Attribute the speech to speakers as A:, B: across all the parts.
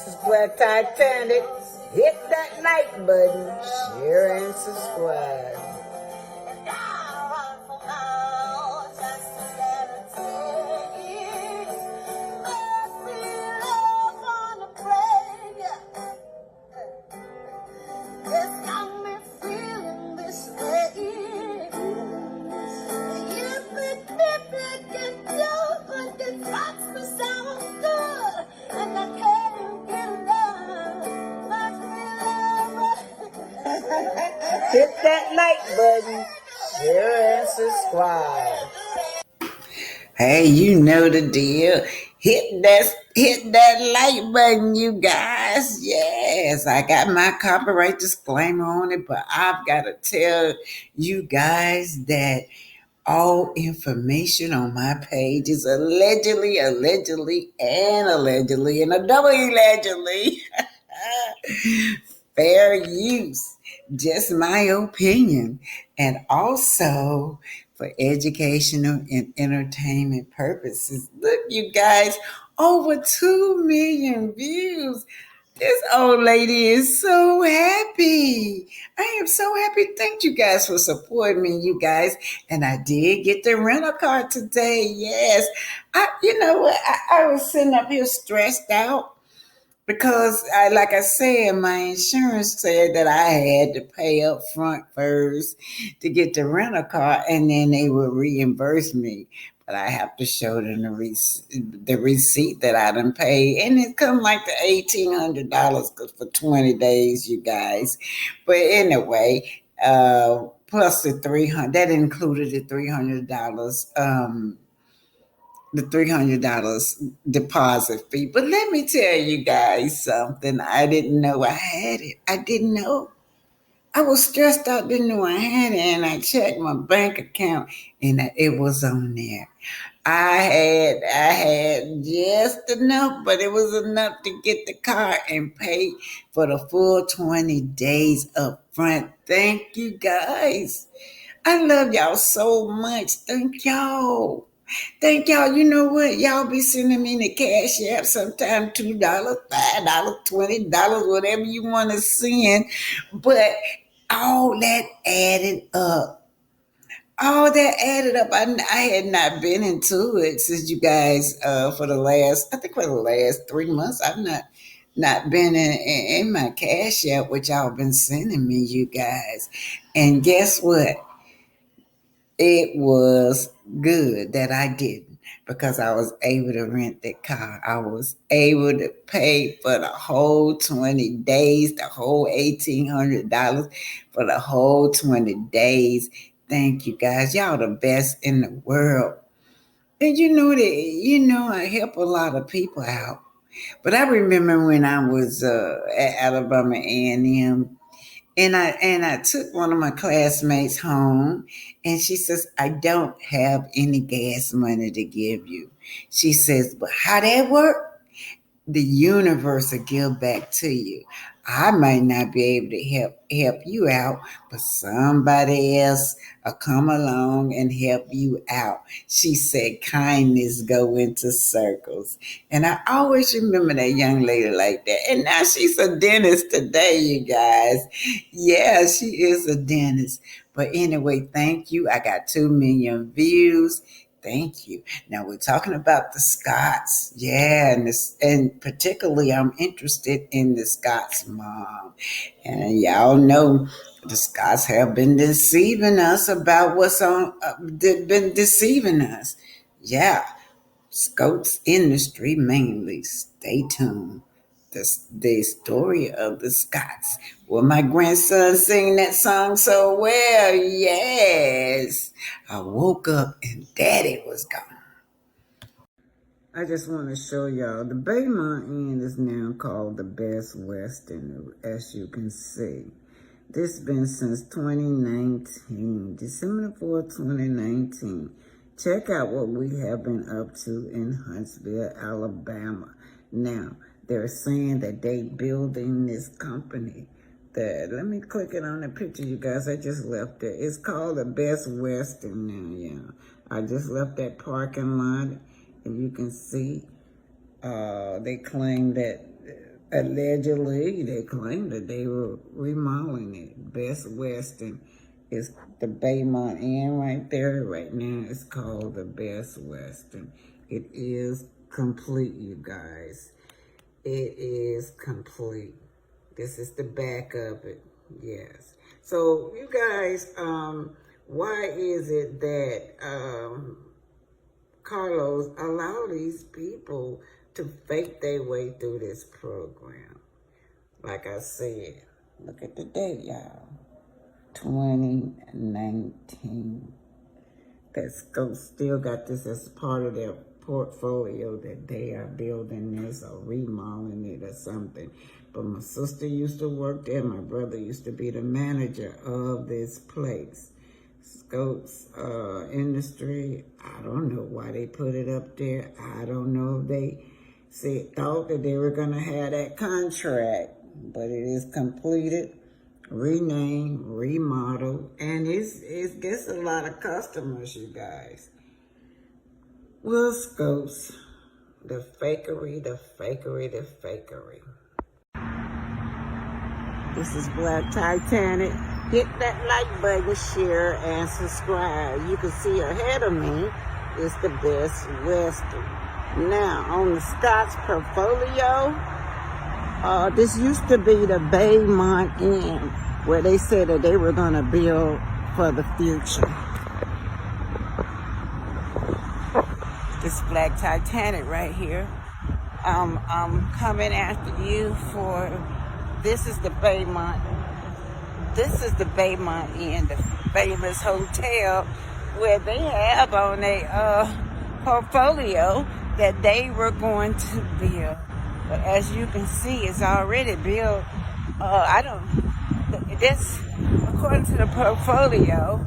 A: This is where Titanic hit that like button, share and subscribe. Hit that like button, share and subscribe. Hey, you know the deal. Hit that like button, you guys. Yes, I got my copyright disclaimer on it, but I've got to tell you guys that all information on my page is allegedly, and a double allegedly fair use. Just my opinion. And also for educational and entertainment purposes. Look, you guys, over 2 million views. This old lady is so happy. I am so happy. Thank you guys for supporting me, you guys. And I did get the rental car today. Yes. You know what? I was sitting up here stressed out because like I said, my insurance said that I had to pay up front first to get the rental car, and then they would reimburse me. But I have to show them the receipt that I done paid, and it come like the $1,800 for 20 days, you guys. But anyway, plus the 300 that included the $300. The $300 deposit fee. But let me tell you guys something. I didn't know I had it. I didn't know. I was stressed out, didn't know I had it, and I checked my bank account and it was on there. I had just enough, but it was enough to get the car and pay for the full 20 days up front. Thank you guys. I love y'all so much. Thank y'all. Thank y'all. You know what? Y'all be sending me the cash app sometime $2, $5, $20, whatever you want to send. But all that added up. All that added up. I had not been into it since you guys for the last 3 months. I've not been in my cash app, which y'all been sending me, you guys. And guess what? It was good that I didn't, because I was able to rent the car. I was able to pay for the whole 20 days, the whole $1,800 for the whole 20 days. Thank you guys. Y'all the best in the world. And I help a lot of people out. But I remember when I was at Alabama A&M, and I took one of my classmates home, and she says, I don't have any gas money to give you. She says, but how that work? The universe will give back to you. I might not be able to help you out, but somebody else will come along and help you out. She said, kindness go into circles. And I always remember that young lady like that. And now she's a dentist today, you guys. Yeah, she is a dentist. But anyway, thank you. I got 2 million views. Thank you. Now we're talking about the Scots. Yeah, and particularly I'm interested in the Scots mom. And y'all know the Scots have been deceiving us about what's on, they've been deceiving us. Yeah, scholts industry mainly. Stay tuned. The story of the Scots. Well, my grandson sing that song so well. Yes. I woke up and daddy was gone. I just want to show y'all the Baymont Inn is now called the Best Western, as you can see. This has been since 2019, December 4th, 2019. Check out what we have been up to in Huntsville, Alabama. Now, they're saying that they building this company. Let me click it on the picture, you guys. I just left it. It's called the Best Western now, yeah. I just left that parking lot, and you can see they claim that Allegedly, they claimed that they were remodeling it. Best Western is the Baymont Inn right there. Right now, it's called the Best Western. It is complete, you guys. It is complete. This is the back of it. Yes. So, you guys, why is it that Carlos allow these people to fake their way through this program? Like I said, look at the date, y'all. 2019. That Scope still got this as part of their portfolio that they are building this or remodeling it or something. But my sister used to work there. My brother used to be the manager of this place. Scholts industry. I don't know why they put it up there. I don't know if they thought that they were going to have that contract, but it is completed, renamed, remodeled, and it gets a lot of customers, you guys. Well, Scopes, the fakery, the fakery, the fakery. This is Black Titanic. Hit that like button, share, and subscribe. You can see ahead of me is the Best Western. Now, on the Scott's portfolio, this used to be the Baymont Inn, where they said that they were going to build for the future. This Black Titanic right here. I'm coming after you for, this is the Baymont. This is the Baymont Inn, the famous hotel where they have on their portfolio that they were going to build. But as you can see, it's already built. This, according to the portfolio,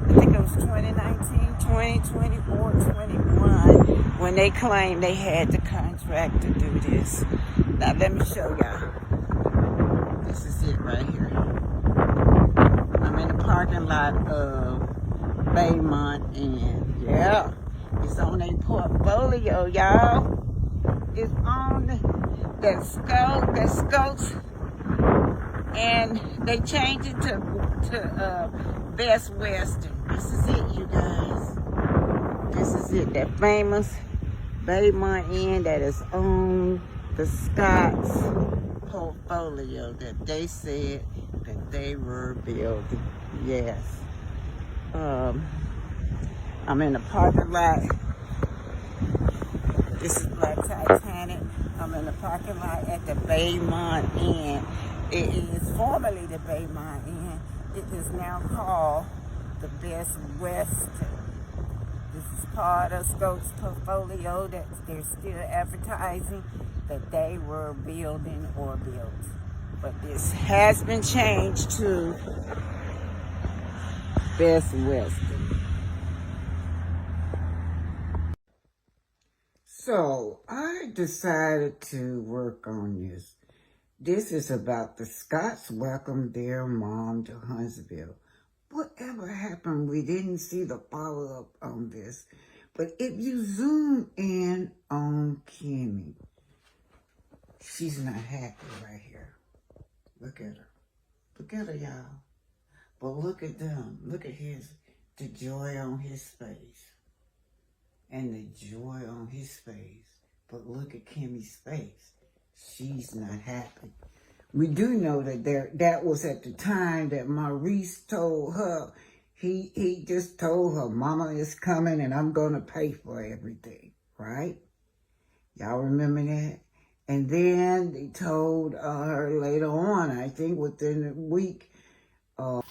A: I think it was 2019, 2020, or 21 when they claimed they had the contract to do this. Now let me show y'all. This is it right here. I'm in the parking lot of Baymont Inn. Yeah, it's on a portfolio, y'all. It's on the Scholts, and they changed it to Best Western. This is it, you guys. This is it, that famous Baymont Inn that is on the Scott's portfolio that they said that they were building. Yes. I'm in the parking lot. This is Black Titanic. I'm in the parking lot at the Baymont Inn. It is formerly the Baymont Inn. It is now called the Best Western. This is part of Scott's portfolio that they're still advertising that they were building or built. But this has been changed to Best Western. So I decided to work on this. This is about the Scotts welcome their mom to Huntsville. Whatever happened, we didn't see the follow-up on this. But if you zoom in on Kimmy, she's not happy right here. Look at her. Look at her, y'all. But look at them. Look at the joy on his face. And the joy on his face. But look at Kimmy's face. She's not happy. We do know that that was at the time that Maurice told her, he just told her, Mama is coming and I'm going to pay for everything, right? Y'all remember that? And then they told her later on, I think within a week. So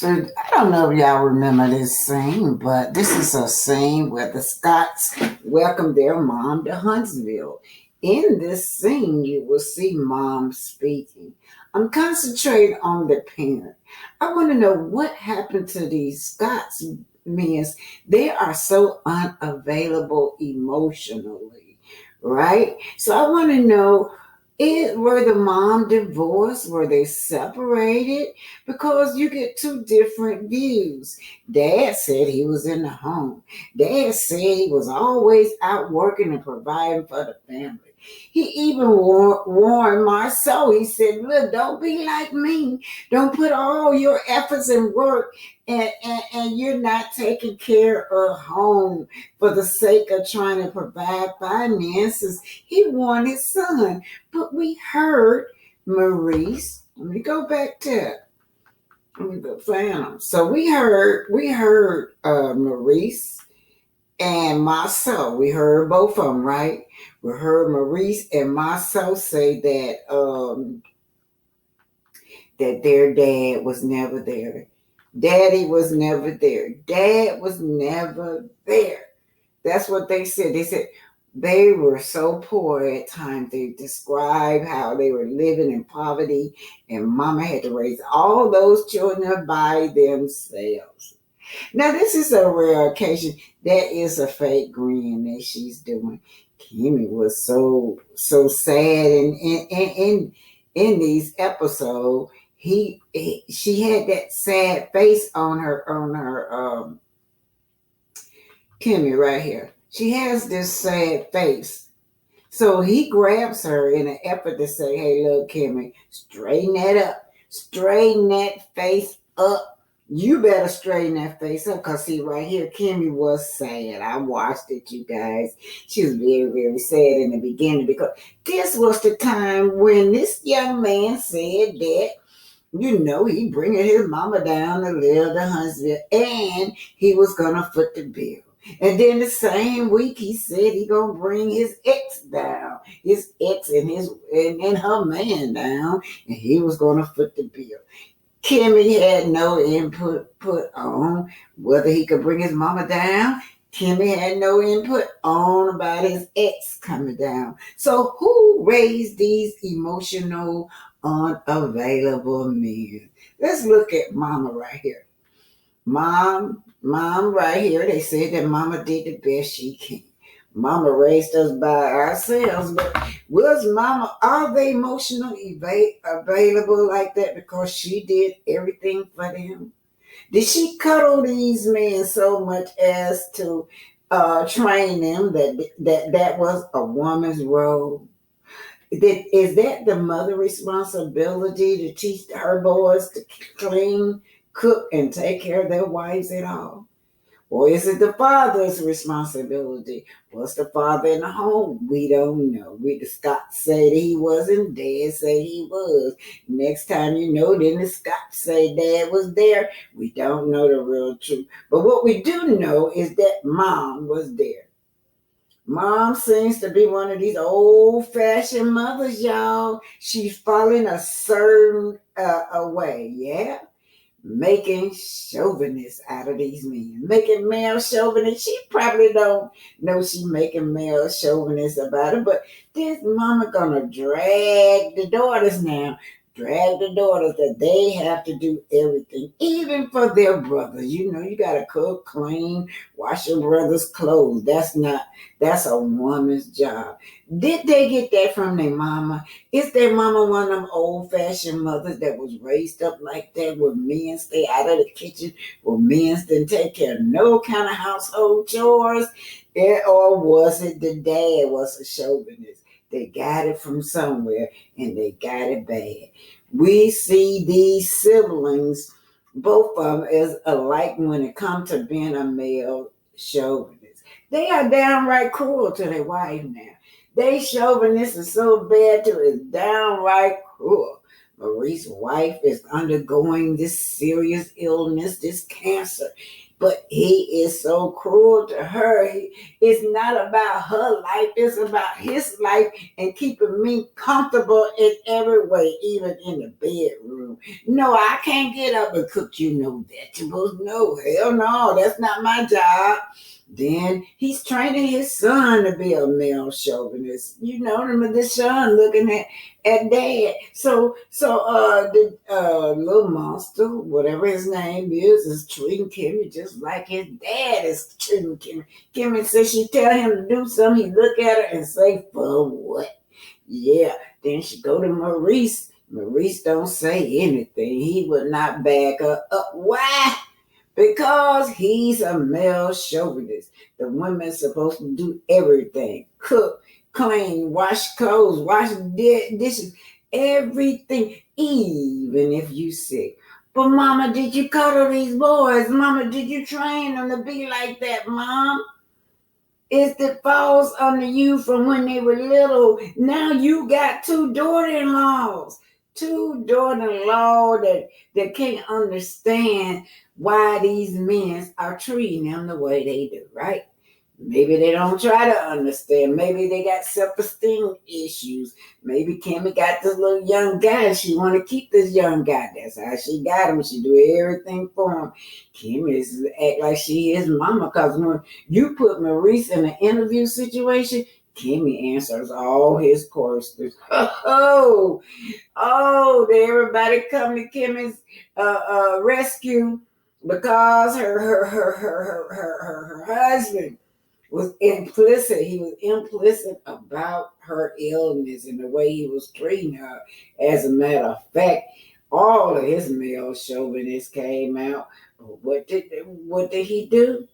A: I don't know if y'all remember this scene, but this is a scene where the Scotts welcomed their mom to Huntsville. In this scene, you will see mom speaking. I'm concentrating on the parent. I want to know what happened to these Scotts men. They are so unavailable emotionally, right? So I want to know, were the mom divorced? Were they separated? Because you get two different views. Dad said he was in the home. Dad said he was always out working and providing for the family. He even warned Marceau. He said, look, don't be like me. Don't put all your efforts and work and you're not taking care of home for the sake of trying to provide finances. He warned his son. But we heard Maurice. Let me go back to it. Let me go find him. So we heard Maurice and Marceau. We heard both of them, right? We heard Maurice and Marceau say that their dad was never there. Daddy was never there. Dad was never there. That's what they said. They said they were so poor at times. They described how they were living in poverty, and Mama had to raise all those children by themselves. Now, this is a rare occasion. That is a fake grin that she's doing. Kimmy was so sad, and in these episodes, she had that sad face on her Kimmy right here. She has this sad face. So he grabs her in an effort to say, hey, look, Kimmy, straighten that up. Straighten that face up. You better straighten that face up, because see right here, Kimmy was sad. I watched it, you guys. She was very, very sad in the beginning, because this was the time when this young man said that, he bringing his mama down to live to Huntsville, and he was going to foot the bill. And then the same week, he said he gonna bring his ex down, his ex and her man down, and he was gonna foot the bill. Kimmy had no input put on whether he could bring his mama down. Kimmy had no input on about his ex coming down. So who raised these emotional, unavailable men? Let's look at Mama right here. Mom right here, they said that Mama did the best she can. Mama raised us by ourselves, but was Mama, are they emotionally available like that because she did everything for them? Did she cuddle these men so much as to train them that was a woman's role? Is that the mother responsibility to teach her boys to clean, cook, and take care of their wives at all? Or is it the father's responsibility? Was the father in the home? We don't know. The Scots say that he wasn't. Dad say he was. Next time then the Scots say Dad was there. We don't know the real truth. But what we do know is that Mom was there. Mom seems to be one of these old-fashioned mothers, y'all. She's following a certain way, yeah? Making chauvinists out of these men. Making male chauvinists. She probably don't know she's making male chauvinists about it, but this mama gonna drag the daughters now. Drag the daughters that they have to do everything, even for their brothers. You gotta cook, clean, wash your brother's clothes. That's a woman's job. Did they get that from their mama? Is their mama one of them old-fashioned mothers that was raised up like that, where men stay out of the kitchen, where men didn't take care of no kind of household chores? Or was it the dad was a chauvinist? They got it from somewhere, and they got it bad. We see these siblings, both of them, as alike when it comes to being a male chauvinist. They are downright cruel to their wife now. They chauvinist is so bad to it's downright cruel. Maurice's wife is undergoing this serious illness, this cancer. But he is so cruel to her. It's not about her life. It's about his life and keeping me comfortable in every way, even in the bedroom. No, I can't get up and cook you no vegetables. No, hell no, that's not my job. Then he's training his son to be a male chauvinist. The son looking at dad. So the little monster, whatever his name is treating Kimmy just like his dad is treating Kimmy. Kimmy says she tell him to do something, he look at her and say, for what? Yeah. Then she go to Maurice. Maurice don't say anything. He would not back her up. Why? Because he's a male chauvinist. The woman's supposed to do everything. Cook, clean, wash clothes, wash dishes, everything, even if you sick. But mama, did you cuddle these boys? Mama, did you train them to be like that, mom? It falls under you from when they were little. Now you got two daughter-in-law that can't understand why these men are treating them the way they do, right? Maybe they don't try to understand. Maybe they got self-esteem issues. Maybe Kimmy got this little young guy. She want to keep this young guy. That's how she got him. She do everything for him. Kimmy is act like she is mama. Because when you put Maurice in an interview situation, Kimmy answers all his questions. Did everybody come to Kimmy's rescue because her husband was implicit. He was implicit about her illness and the way he was treating her. As a matter of fact, all of his male chauvinists came out. What did he do?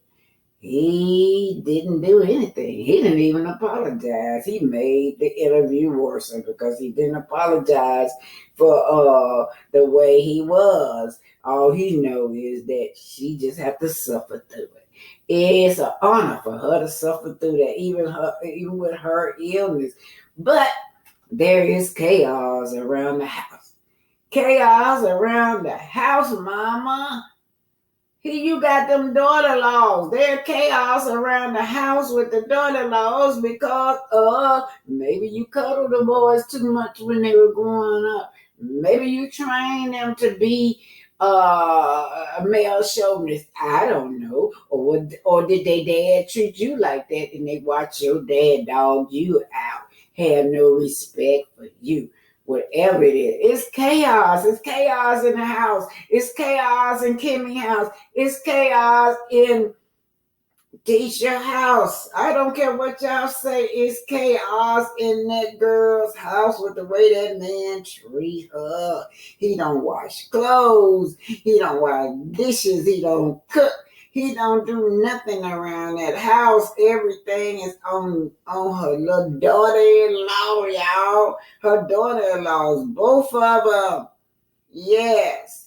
A: He didn't do anything. He didn't even apologize. He made the interview worse because he didn't apologize for the way he was. All he knows is that she just have to suffer through it. It's an honor for her to suffer through that, even with her illness. But there is chaos around the house. Chaos around the house, mama. Here you got them daughter-in-laws. There's chaos around the house with the daughter-in-laws because maybe you cuddled the boys too much when they were growing up. Maybe you trained them to be a male chauvinist. I don't know. Or did their dad treat you like that and they watch your dad dog you out, have no respect for you? Whatever it is, it's chaos. It's chaos in the house. It's chaos in Kimmy's house. It's chaos in Tisha's house. I don't care what y'all say. It's chaos in that girl's house with the way that man treat her. He don't wash clothes. He don't wash dishes. He don't cook. He don't do nothing around that house. Everything is on her little daughter-in-law, y'all. Her daughter-in-laws, both of them. Yes.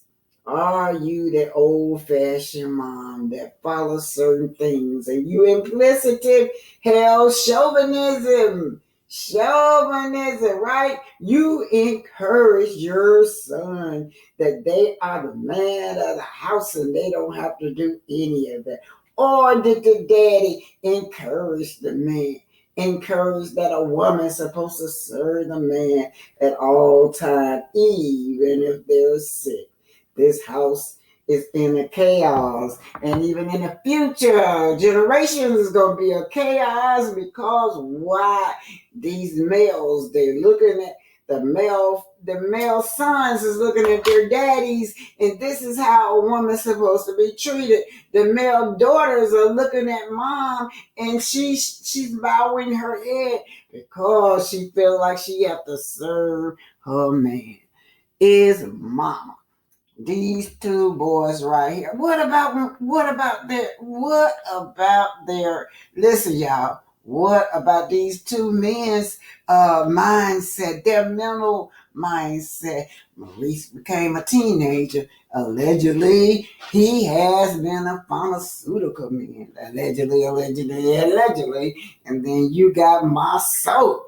A: Are you that old-fashioned mom that follows certain things and you implicit hell chauvinism? Chauvinism, right? You encourage your son that they are the man of the house and they don't have to do any of that. Or did the daddy encourage the man? Encourage that a woman's supposed to serve the man at all times, even if they're sick. This house is in a chaos, and even in the future generations is going to be a chaos because why? These males, they're looking at the male sons is looking at their daddies, and this is how a woman's supposed to be treated. The male daughters are looking at mom, and she's bowing her head because she feels like she have to serve her man. Is mama. These two boys right here. What about their listen, y'all, what about these two men's mindset, their mental mindset? Maurice became a teenager. Allegedly, he has been a pharmaceutical man. Allegedly. And then you got my soul.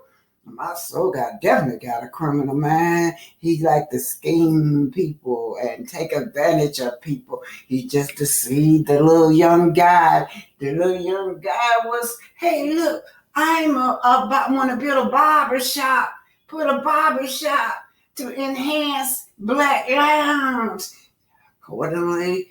A: My soul definitely got a criminal mind. He like to scheme people and take advantage of people. He just deceived the little young guy. The little young guy was, hey, look, I'm about want to build a barber shop. Put a barber shop to enhance black lounge. Accordingly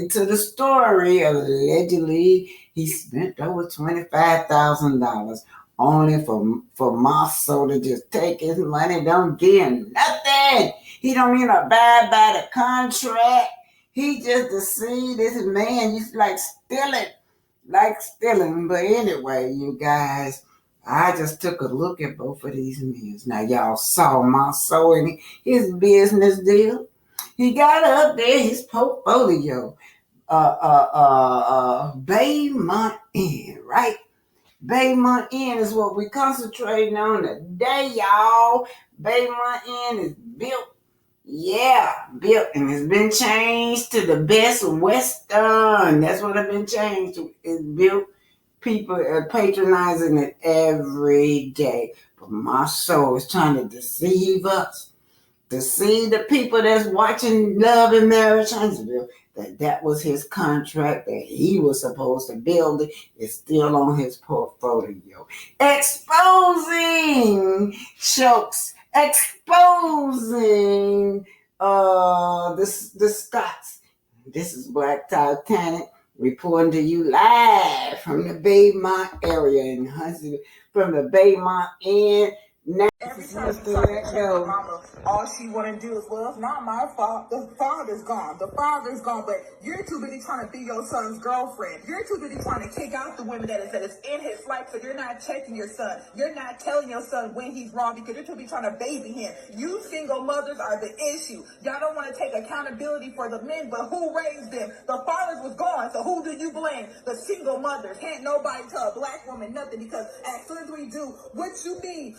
A: to the story, allegedly he spent over $25,000 only for Marceau to just take his money, don't give him nothing. He don't even abide by the contract. He just deceived this man. He's like stealing. But anyway, you guys, I just took a look at both of these men. Now y'all saw Marceau and his business deal. He got up there his portfolio, baymont, right? Baymont Inn is what we concentrating on today, y'all. Baymont Inn is built, yeah, built, and it's been changed to the Best Western. That's what it's been changed to. It's built. People are patronizing it every day. But my soul is trying to deceive us, to see the people that's watching Love and Marriage Huntsville, that was his contract, that he was supposed to build it. It's still on his portfolio. Exposing Schultz, exposing the Scots. This is Black Titanic reporting to you live from the Baymont area in Huntsville, from the Baymont Inn. Now,
B: every time you try to tell mama, all she want to do is, well, it's not my fault. The father's gone. The father's gone. But you're too busy trying to be your son's girlfriend. You're too busy trying to kick out the women that is in his life. So you're not checking your son. You're not telling your son when he's wrong because you're too busy trying to baby him. You single mothers are the issue. Y'all don't want to take accountability for the men, but who raised them? The fathers was gone. So who do you blame? The single mothers. Can't nobody tell a black woman nothing because as soon as we do, what you mean?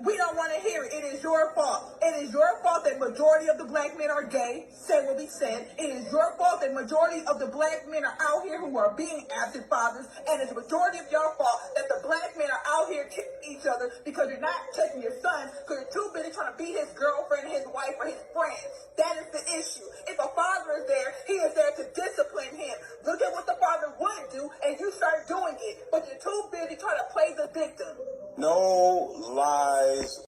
B: We don't want to hear it. It is your fault. It is your fault that majority of the black men are gay. Say what we said. It is your fault that majority of the black men are out here who are being absent fathers. And it's a majority of your fault that the black men are out here killing each other because you're not taking your son because you're too busy trying to beat his girlfriend, his wife, or his friends. That is the issue. If a father is there, he is there to discipline him. Look at what the father would do, and you start doing it. But you're too busy trying to play the victim.
C: No lies.